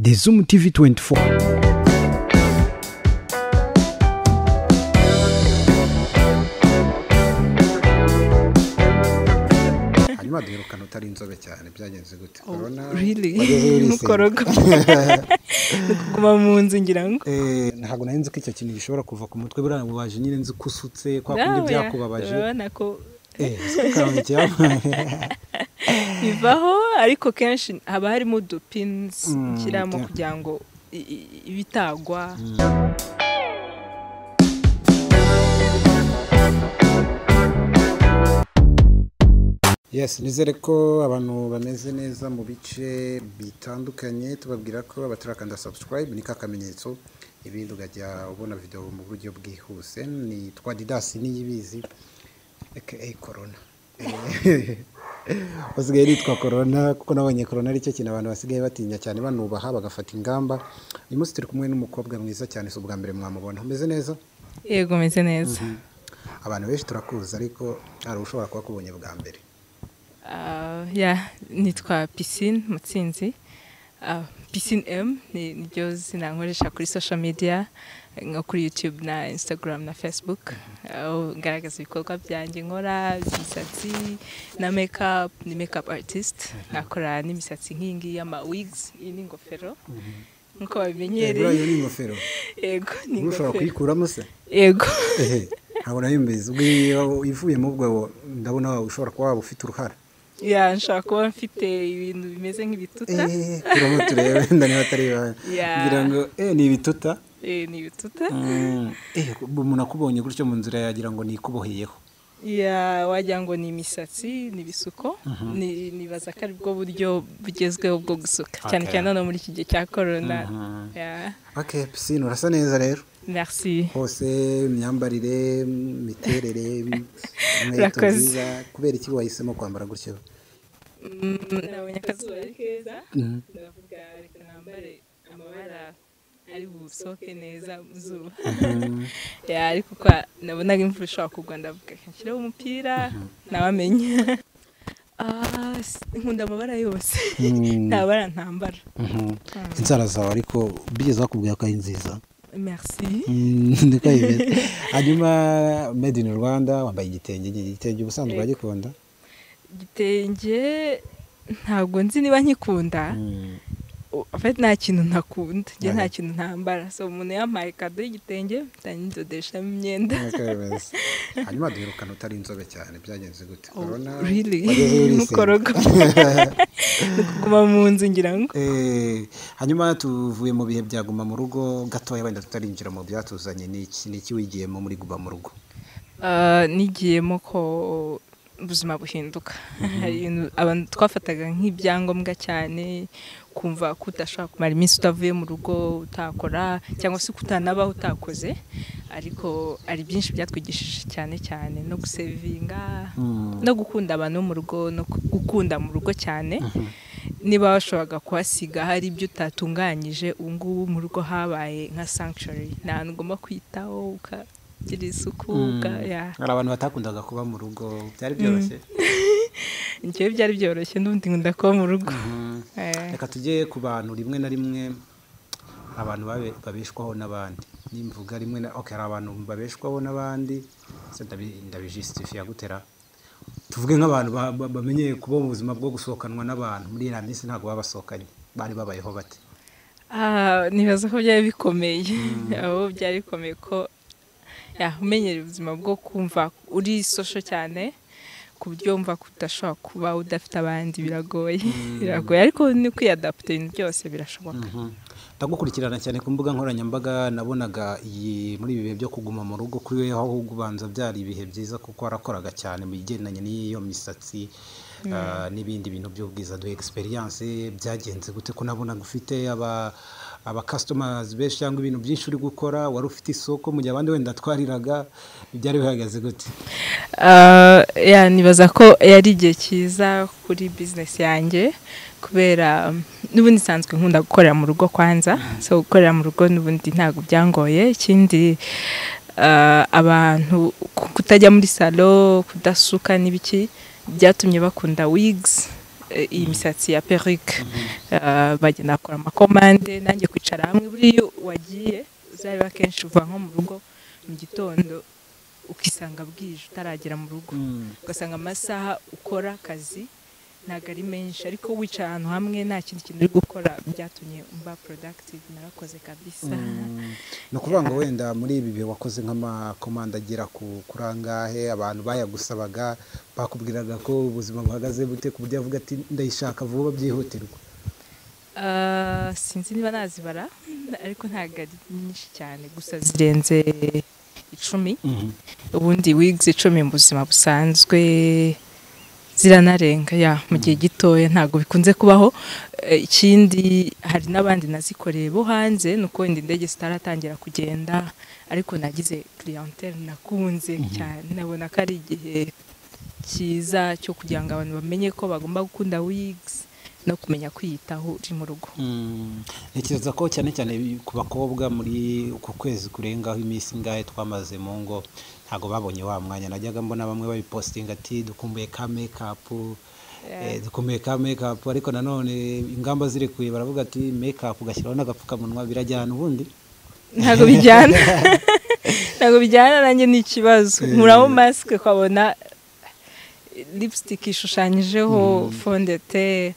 The Zoom TV 24. Hanyuma duherukana utari inzobe cyane byagenze gute? Corona really mukorogo kuguma mu nzu ngira ngo ntago nari nzi ko icyo kintu gishobora kuva ku mutwe buriya waje nyine nzi kusutse kwa kundi byakubabaje nako karangiye bivaho ariko kenshi haba harimo udupins kiramo kugira ngo ibitagwa. Yes, nizere ko abantu bameze neza mu bice bitandukanye. Tubabwira ko abatarakanda subscribe ni kakamenyetso ibindi ugajya ubona video mu buryo bwihuse. Ni Twadidas niyibizi aka corona basigaye yitwa corona kuko nabonye corona ari cyo kintu abantu basigaye batinya cyane banubaha bagafata ingamba. Uyu munsi turi kumwe n'umukobwa mwiza cyane so bwa mbere mwamubona. Umeze neza? Yego meze neza. Abantu benshi turakuza ariko ari ushobora kuba kubonye bwa mbere. Nitwa Piscine Mutsinzi. Piscine M niryo zina nkoresha kuri social media nko kuri YouTube na Instagram na Facebook. Ngaragaza ibikorwa byanjye nkora imisatsi na makeup, ni makeup artist. Nakora n'imisatsi nkingi y'ama wigs n'ingofero. Nko babimenyereye. Buriya ni ingofero. Yego ni ingofero. Ushobora kuyikuramo se? Yego. Ntabwo nayimbizi ivuye mu bwo ndabona ushobora kuba ufite uruhara. Nshaka kuba mfite ibintu bimeze nk'ibituta. Kuramo turebe ndani batari ngira ngo ni ibituta. Ni ibituta. Umuntu akubonye gutyo mu nzira yagira ngo ni kubohiyeho. Wagira ngo ni imisatsi n'ibisuko. Nibaza ko ari bwo buryo bugezweho bwo gusuka cyane cyane no muri iki gihe cya corona. Okay, Piscine urasa neza rero. Merci. Hose imyambarire, miterere, inkweto nziza. Kubera iki wahisemo kwambara gutyo? Nabonye akazuba ari keza. Ndavuga reka nambare amabara ari busoke neza mu zuba. Ariko kwa nabonaga imvura ishobora kugwa ndavuga nshyiraho umupira nawamenya. Nkunda amabara yose. Ntabara ntambara. Inzara zawe ariko bigeze bakubwira ko ari nziza. Merci. Hanyuma made in Rwanda wambaye igitenge ubusanzwe uragikunda? Igitenge ntabwo nzi niba nkikunda. Nta kintu ntakunda, njye nta kintu ntambara. So umuntu yampaye kado y'igitenge ndanyidodesha imyenda. Hanyuma duherukana utari inzobe cyane byagenze gute? Corona really mukorogo kuguma mu nzu ngira ngo. Hanyuma tuvuye mu bihe byaguma mu rugo gatoya wenda tutarinjira mu byatuzanye n'iki wigiyemo muri guba mu rugo? Nigiyemo ko ubuzima buhinduka. Abantu twafataga nk'ibyangombwa cyane kumva ko udashobora kumara iminsi utavuye mu rugo utakora cyangwa se kutanabaho utakoze, ariko ari byinshi byatwigishije cyane no gusevinga no gukunda abantu mu rugo no gukunda mu rugo cyane. Niba washoboraga kuhasiga hari ibyo utatunganyije ngubu mu rugo habaye nka sanctuary, nta ngomba kwitaho ukagira isuku. Hari abantu batakundaga kuba mu rugo, byari byoroshye? Njyewe byari byoroshye n'ubundi nkunda kuba mu rugo. Reka tujye ku bantu rimwe na rimwe abantu babeshwaho n'abandi. Nimvuga rimwe hari abantu babeshwaho n'abandi ndabijustifia gutera. Tuvuge nk'abantu bamenyeye kuba mu buzima bwo gusohokanwa n'abantu muri iriya minsi ntabwo babasohokanye, bari babayeho bate? Nibaza ko byari bikomeye. Aho byari bikomeye ko umenyera ubuzima bwo kumva uri social cyane ku buryo wumva ko udashobora kuba udafite abandi. Biragoye ariko ni kwiyadapta ibintu byose birashoboka. Ndagukurikirana cyane ku mbuga nkoranyambaga, nabonaga muri ibi bihe byo kuguma mu rugo kuri we aho ubanza byari ibihe byiza kuko warakoraga cyane mu bigendanye n'iyo misatsi n'ibindi bintu by'ubwiza. Duhe experience byagenze gute ko nabonaga ufite aba customers benshi cyangwa ibintu byinshi uri gukora, wari ufite isoko mu gihe abandi wenda twariraga, byari bihagaze gute? Nibaza ko yari igihe cyiza kuri business yanjye kubera n'ubundi sanzwe nkunda gukorera mu rugo kwanza. So gukorera mu rugo n'ubundi ntabwo byangoye. Ikindi abantu kutajya muri salon, kudasuka n'ibiki byatumye bakunda wigs iyi misatsi ya perruque bagenda bakora amakomande nanjye kwicara hamwe buriya wagiye uzareba kenshi uva nko mu rugo mu gitondo ukisanga bwije utaragera mu rugo ugasanga amasaha ukora akazi ntabwo ari menshi ariko wicara ahantu hamwe nta kindi kintu uri gukora byatumye mba productive narakoze kabisa ni ukuvuga ngo wenda muri ibi bihe wakoze nk'amakomanda agera kuri angahe abantu bayagusabaga bakubwiraga ko ubuzima buhagaze bute ku buryo avuga ati ndayishaka vuba byihutirwa sinzi niba nazibara ariko ntabwo ari nyinshi cyane gusa zirenze 10 ubundi wigs 10 mu buzima busanzwe ziranarenga mu gihe gitoya ntabwo bikunze kubaho ikindi hari n'abandi nazikoreye bo hanze nuko wenda indege zitaratangira kugenda ariko nagize clientele nakunze cyane nabona ko ari igihe cyiza cyo kugira ngo abantu bamenye ko bagomba gukunda wigs no kumenya kwiyitaho uri mu rugo ntekereza ko cyane cyane ku bakobwa muri uku kwezi kurengaho iminsi ingahe twamaze mu ngo ntago babonye wa mwanya najyaga mbona bamwe babipostinga ati dukumbuye ka makeup dukumbuye ka makeup ariko nanone ingamba zirekuye baravuga ati makeup ugashyiraho n'agapfukamunwa birajyana ubundi ntago bijyana ntago bijyana nanjye ni ikibazo nkuraho mask kwabona lipstick ishushanyijeho fond de teint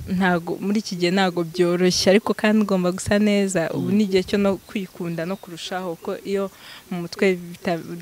ntago muri iki gihe ntago byoroshye ariko kandi ugomba gusa neza ubu ni igihe cyo no kwikunda no kurushaho ko iyo mu mutwe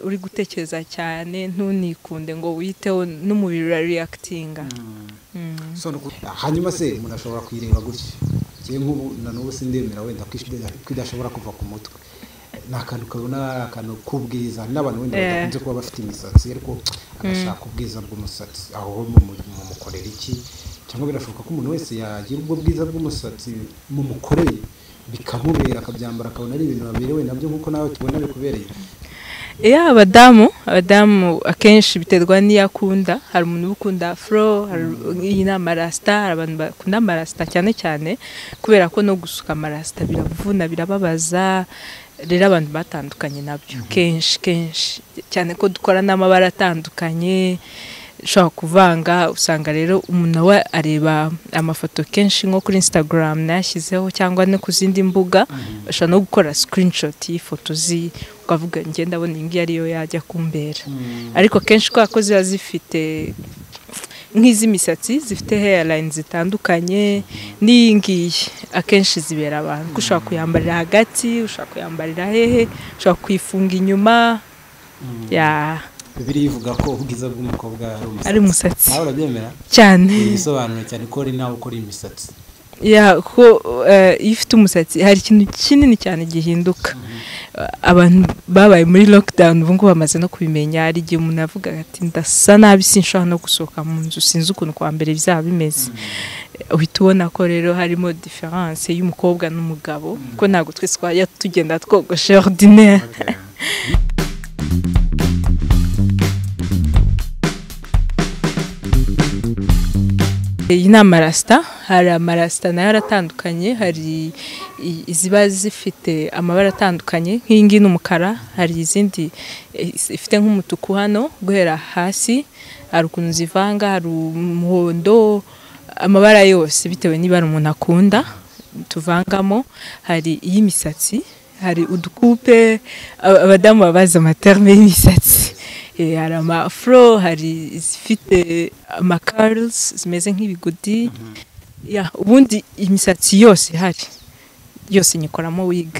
uri gutekereza cyane ntunikunde ngo witeho n'umubiri reactinga hanyuma se umuntu ashobora kwireba gutya ngiye nk'ubu na n'ubu sindemera wenda kwidashobora kuva ku mutwe ni akantu kabona akantu k'ubwiza n'abantu wenda badakunze kuba bafite imisatsi ariko agashaka ubwiza bw'umusatsi aho mumukorera iki cyangwa birashoboka ko umuntu wese yagira ubwo bwiza bw'umusatsi mumukoreye bikamubera akabyambara akabona ari ibintu baberewe nabyo nk'uko nawe tubona bikubereye abadamu akenshi biterwa n'iyakunda hari umuntu ukunda afro iyi ni amarasita hari abantu bakunda amarasita cyane cyane kubera ko no gusuka amarasita biravuna birababaza rero abantu batandukanye nabyo kenshi cyane ko dukora n'amabara atandukanye ushobora kuvanga usanga rero umuntu we areba amafoto kenshi nko kuri Instagram nashyizeho cyangwa no ku zindi mbuga bashobora no gukora screenshot y'ifoto ukavuga njye ndabona iyi ngiyi ariyo yajya kumbera ariko kenshi ko ziba zifite nk'iz'imisatsi zifite hairline zitandukanye n'iyi ngiyi akenshi zibera abantu ko ushobora kuyambarira hagati ushobora kuyambarira hehe ushobora kuyifunga inyuma Bibiliya ivuga ko ubwiza bw'umukobwa ari umusatsi nawe urabyemera cyane bisobanuye cyane ko ari nawe ukora imisatsi ko iyo ufite umusatsi hari ikintu kinini cyane gihinduka abantu babaye muri lockdown ubu ngubu bamaze no kubimenya hari igihe umuntu avuga ati ndasa nabi sinshobora no gusohoka mu nzu sinzi ukuntu kwa mbere bizaba bimeze uhita ubona ko rero harimo difference y'umukobwa n'umugabo ko ntabwo twese twajya tugenda twogoshe ordinaire iyi ni amarasita hari amarasita nayo aratandukanye hari iziba zifite amabara atandukanye nk'iyi ngiyi n'umukara hari izindi ifite nk'umutuku hano guhera hasi hari ukuntu zivanga hari umuhondo amabara yose bitewe n'ibara umuntu akunda tuvangamo hari iy'imisatsi hari udukupe abadamu babaza amaterme y'imisatsi hari amafro hari izifite curls zimeze nk'ibigudi ubundi imisatsi yose hari yose nyikoramo wig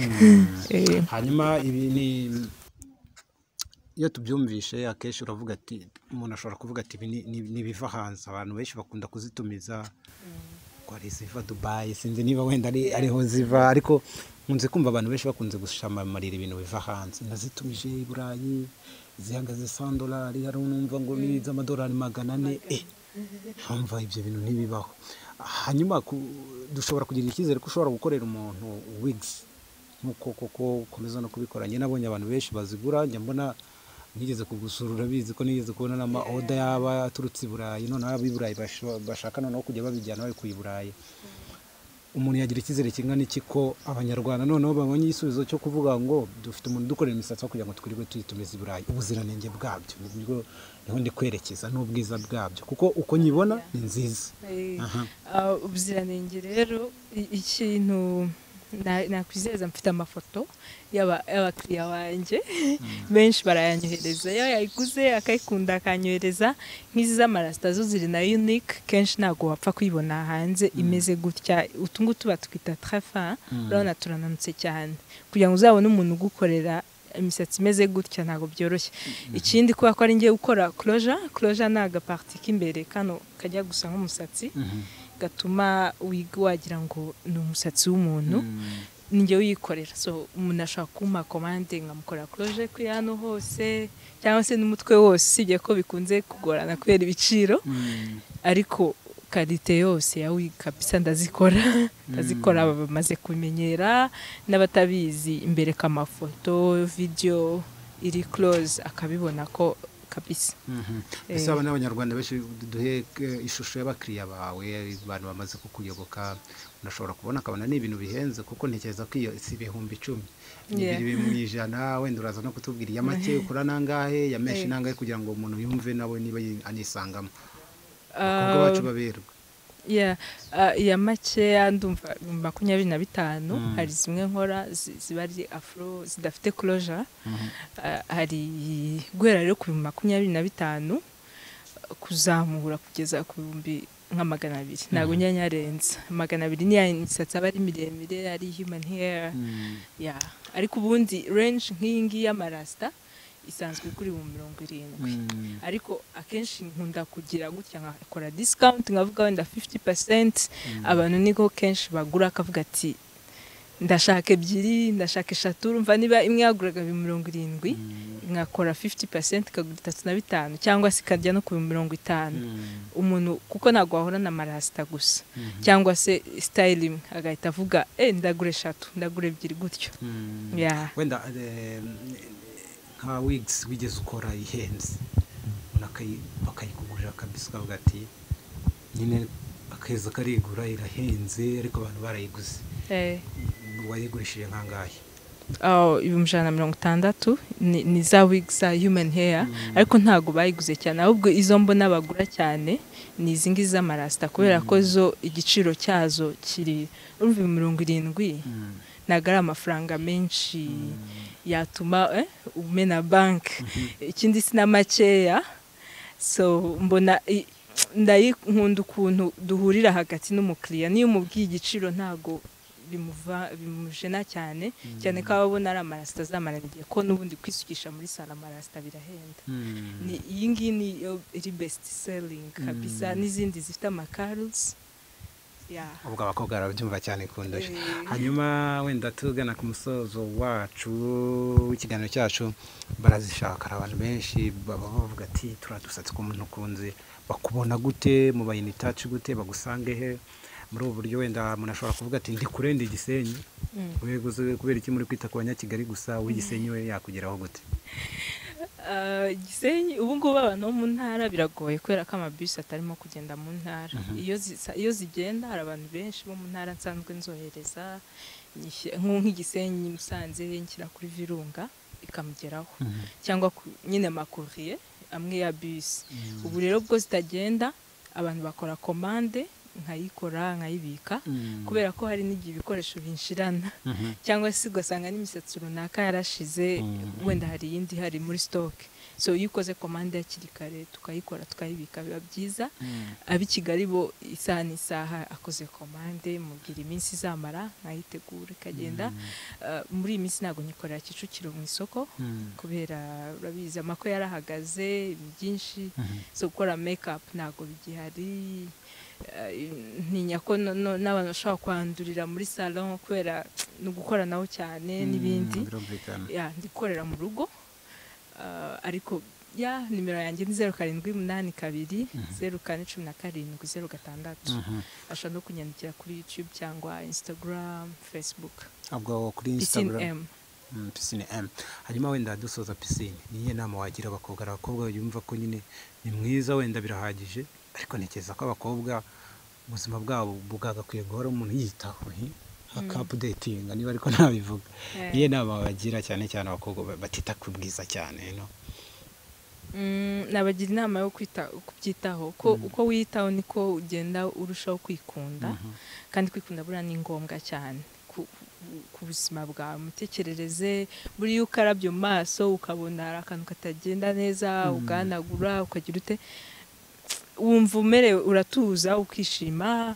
hanyuma ibi ni iyo tubyumvishe akenshi uravuga ati umuntu ashobora kuvuga ati ni biva hanze abantu benshi bakunda kuzitumiza ko ari ziva Dubai sinzi niba wenda ariho ziva ariko nkunze kumva abantu benshi bakunze gushamamarira ibintu biva hanze nazitumije i Burayi zihagaze $100 hari unumva ngo ni z'amadolari 400 hamva ibyo bintu ntibibaho hanyuma dushobora kugira icyizere ko ushobora gukorera umuntu wigs nkuko koko komeza no kubikoranye nabonye abantu benshi bazigura njya mbona nigeze kugusura bizi ko nigeze kubona n'ama order yaba aturutse i Burayi none abi Burayi bashaka noneho kujya babijyana bari ku i Burayi umuntu yagira icyizere kingana iki ko abanyarwanda noneho babonye igisubizo cyo kuvuga ngo dufite umuntu dukorera imisatsi aho kugira ngo twirirwe tuyitumiza i Burayi, ubuziranenge bwabyo niho ndi kwerekeza n'ubwiza bwabyo kuko uko nyibona ni nziza. Ubuziranenge rero ikintu nakwizeza, mfite amafoto y'abakiriya banjye benshi barayanyohereza, iyo yayiguze akayikunda akanyohereza. nk'izi z'amarasita zo ziri na unique, kenshi ntabwo wapfa kuyibona hanze imeze gutya. utu ngutu batwita très fin, urabona turananutse cyane, kugira ngo uzabone umuntu ugukorera imisatsi imeze gutya ntabwo byoroshye. Ikindi kuba ko ari ngiye gukora closure ni agaparti k'imbere kano kajya gusa nk'umusatsi, gatuma wagira ngo ni umusatsi w'umuntu, ninjye uyikorera. So umuntu ashaka kumpa komande nkamukorera closure kuri hano hose cyangwa se n'umutwe wose, usibye ko bikunze kugorana kubera ibiciro, ariko karite yose ya wig kabisa ndazikora bamaze kumenyera. N'abatabizi imbere k'amafoto video iri close akabibona ko kabisa. Ese abana b'Abanyarwanda benshi duhe ishusho y'abakiriya bawe, abantu bamaze kukuyoboka, unashobora kubona akabona ni ibintu bihenze, kuko ntekereza ko iyo si ibihumbi 10 n'ibiri mu ijana, wenda uraza no kutubwira ya make ukora nangahe, ya menshi nangahe, kugira ngo umuntu yumve nawe niba anisangamo abakobwa bacu baberwa. Ya makeya ndumva 25, hari zimwe nkora ziba ari afro zidafite closure, hari guhera rero ku 25 kuzamura kugeza ku 200, ntabwo nyanyarenza 200. ni imisatsi aba ari miremire, ari human hair, ariko ubundi range nk'iyi ngiyi y'amarasta isanzwe kuri 70, ariko akenshi nkunda kugira gutya nkakora discount, nkavuga wenda 50%. abantu niko kenshi bagura, akavuga ati ndashaka 2, ndashaka 3, urumva niba imwe yaguraga 70, nkakora 50% ikagura 35, cyangwa se ikajya no ku 50. umuntu kuko ntabwo wahorana amarasta gusa, cyangwa se styling agahita avuga ndagure 3, ndagure 2 gutyo. Wenda nka wigs wigeze ukora ihenze, bakayikugurira kabisa, ukavuga ati nyine akeza karigura irahenze, ariko abantu barayiguze, wayigurishije nkangahe? 160 ni za wigs za human hair, ariko ntago bayiguze cyane, ahubwo izo mbona bagura cyane ni izi ngizi z'amarasta, kubera ko zo igiciro cyazo kiri 70, ntago ari amafaranga menshi yatuma umena bank. Ikindi sina makeya, so mbona nkunda ukuntu duhurira hagati n'umukiriya, niyo umubwiye igiciro ntago bimujena cyane ko ababona ari amarasta zamaraniye, ko n'ubundi kwisukisha muri sala amarasta birahenda. Iyi ngiyi ni iri best selling kabisa, n'izindi zifite amacarls. ubwo abakobwa barabyumva cyane kundusha. Hanyuma wenda tugana ku musozo wacu w'ikiganiro cyacu, barazishaka abantu benshi baba bavuga ati turadusatse ku muntu kunze, bakubona gute, mu bayini touch gute, bagusange he? Muri ubu buryo wenda umuntu ashobora kuvuga ati ndi kurenda Igisenyi, kubera iki muri kwita ku Banyakigali gusa, w'Igisenyi we yakugeraho gute? Gisenyi ubu ngubu abantu bo mu ntara biragoye, kubera ko amabisi atarimo kugenda mu ntara. Iyo zigenda hari abantu benshi bo mu ntara nsanzwe nzohereza, nk'Igisenyi Musanze nshyira kuri Virunga ikamugeraho, cyangwa nyine makuriye amwe ya bisi. Ubu rero bwo zitagenda, abantu bakora komande nkayikora nkayibika, kubera ko hari n'igihe ibikoresho binshirana, cyangwa se ugasanga n'imisatsi runaka yarashize, wenda hari iyindi hari muri stock. So iyo ukoze komande hakiri kare tukayikora tukayibika, biba byiza. Ab'i Kigali bo isaha n'isaha akoze komande, mubwira iminsi izamara nkayitegura ikagenda. Muri iyi minsi ntabwo nyikorera Kicukiro mu isoko, kubera urabizi amako yarahagaze byinshi, so gukora makeup ntabwo bigihari. Ntinya ko n'abantu bashobora kwandurira muri salon, kubera no gukoranaho cyane n'ibindi. Ndikorera mu rugo, ariko nimero yanjye ni 0782 0417 ashobora no kunyandikira kuri YouTube cyangwa Instagram, Facebook. Abwo kuri Instagram Piscine M. Hanyuma wenda dusoza Piscine, niye nama wagira abakobwa yumva ko nyine ni mwiza, wenda birahagije, ariko ntekereza ko abakobwa ubuzima bwabo bwagakwiye guhora umuntu yitaho akapudetinga niba ariko nabivuga iyo nama bagira cyane cyane abakobwa batita ku bwiza cyane no nabagira inama yo kubyitaho ko uko wiyitaho niko ugenda urushaho kwikunda kandi kwikunda buriya ni ngombwa cyane ku buzima bwawe mutekerereze buriya ukarabye mu maso ukabona hari akantu katagenda neza uganagura ukagira ute wumva umerewe uratuza ukishima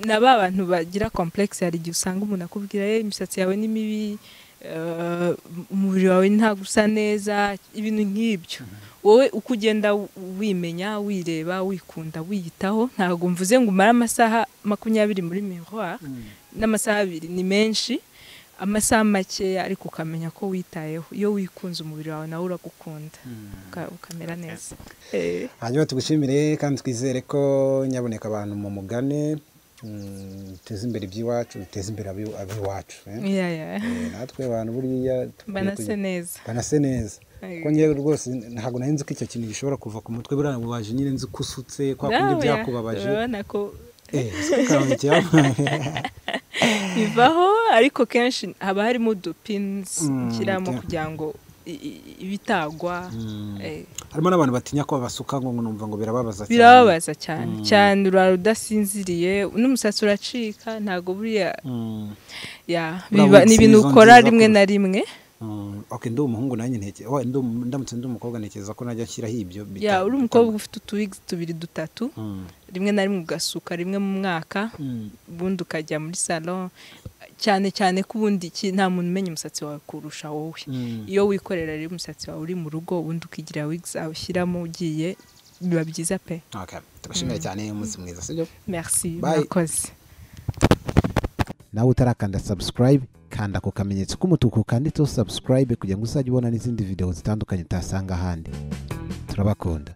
na ba bantu bagira complexe hari igihe usanga umuntu akubwira imisatsi yawe ni mibi umubiri wawe ntabwo usa neza ibintu nk'ibyo wowe uko ugenda wimenya wireba wikunda wiyitaho ntabwo mvuze ngo umare amasaha 20 muri miroir n'amasaha 2 ni menshi amasaha make ariko ukamenya ko witayeho iyo wikunze umubiri wawe nawe uragukunda ukamera neza hanyuma tugushimire kandi twizere ko nyaboneka abantu mu mugane teze imbere iby'iwacu teze imbere abiwacu natwe abantu buriya banase neza ko ngewe rwose ntabwo nari nzi ko icyo kintu gishobora kuva ku mutwe buriya waje nyine nzi ko usutse kwa kundi byakubabaje bivaho ariko kenshi haba harimo udupins nshyiramo kugira ngo ibitagwa harimo n'abantu batinya ko babasuka ngo numva ngo birababaza cyane cyane urara udasinziriye n'umusatsi uracika ntago buriya ni ibintu ukora rimwe na rimwe ndi umuhungu nanjye ndamutse ndi umukobwa ntekereza ko najya nshyiraho ibyo uri umukobwa ufite utuwigs 2-3 rimwe na rimwe ugasuka rimwe mu mwaka ubundi ukajya muri salon cyane cyane ko ubundi nta muntu umenya umusatsi wawe kurusha wowe iyo wikorera rero umusatsi wawe uri mu rugo ubundi ukigira wigs awushyiramo ugiye biba byiza pe tubashimire cyane umunsi mwiza sibyo merci murakoze nawe utarakanda subscribe kanda ku kamenyetso k'umutuku kanditseho subscribe kugira ngo uzajye ubona n'izindi video zitandukanye utasanga ahandi turabakunda